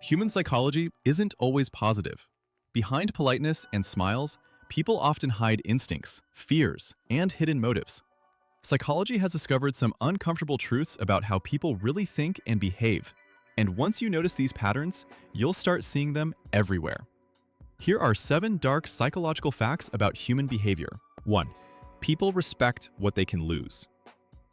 Human psychology isn't always positive. Behind politeness and smiles, people often hide instincts, fears, and hidden motives. Psychology has discovered some uncomfortable truths about how people really think and behave. And once you notice these patterns, you'll start seeing them everywhere. Here are 7 dark psychological facts about human behavior. 1. People respect what they can lose.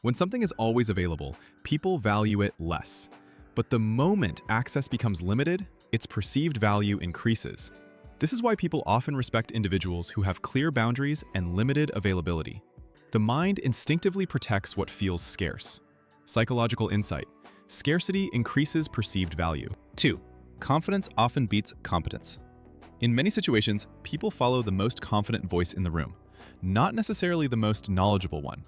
When something is always available, people value it less. But the moment access becomes limited, its perceived value increases. This is why people often respect individuals who have clear boundaries and limited availability. The mind instinctively protects what feels scarce. Psychological insight. Scarcity increases perceived value. 2. Confidence often beats competence. In many situations, people follow the most confident voice in the room, not necessarily the most knowledgeable one.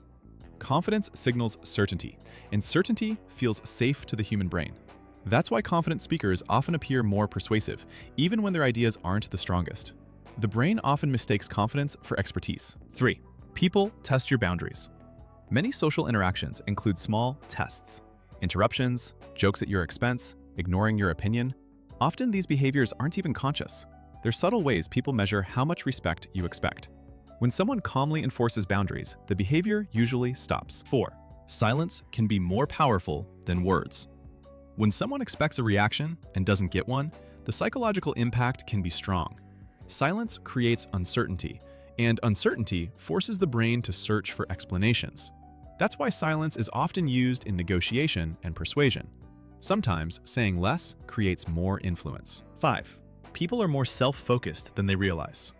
Confidence signals certainty, and certainty feels safe to the human brain. That's why confident speakers often appear more persuasive, even when their ideas aren't the strongest. The brain often mistakes confidence for expertise. 3. People test your boundaries. Many social interactions include small tests. Interruptions, jokes at your expense, ignoring your opinion. Often these behaviors aren't even conscious. They're subtle ways people measure how much respect you expect. When someone calmly enforces boundaries, the behavior usually stops. 4. Silence can be more powerful than words. When someone expects a reaction and doesn't get one, the psychological impact can be strong. Silence creates uncertainty, and uncertainty forces the brain to search for explanations. That's why silence is often used in negotiation and persuasion. Sometimes saying less creates more influence. 5. People are more self-focused than they realize.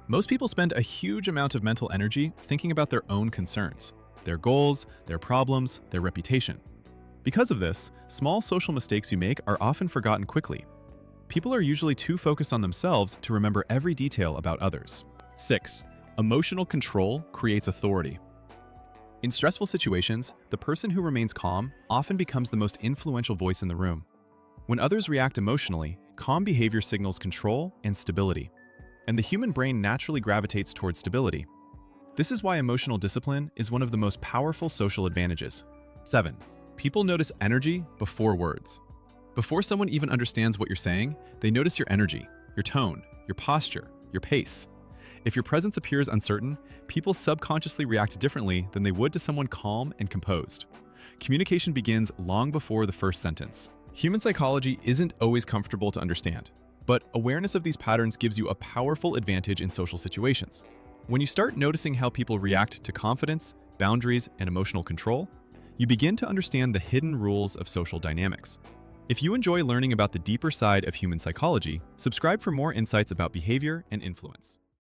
Most people spend a huge amount of mental energy thinking about their own concerns, their goals, their problems, their reputation. Because of this, small social mistakes you make are often forgotten quickly. People are usually too focused on themselves to remember every detail about others. 6. Emotional control creates authority. In stressful situations, the person who remains calm often becomes the most influential voice in the room. When others react emotionally, calm behavior signals control and stability. And the human brain naturally gravitates towards stability. This is why emotional discipline is one of the most powerful social advantages. 7. People notice energy before words. Before someone even understands what you're saying, they notice your energy, your tone, your posture, your pace. If your presence appears uncertain, people subconsciously react differently than they would to someone calm and composed. Communication begins long before the first sentence. Human psychology isn't always comfortable to understand, but awareness of these patterns gives you a powerful advantage in social situations. When you start noticing how people react to confidence, boundaries, and emotional control, you begin to understand the hidden rules of social dynamics. If you enjoy learning about the deeper side of human psychology, subscribe for more insights about behavior and influence.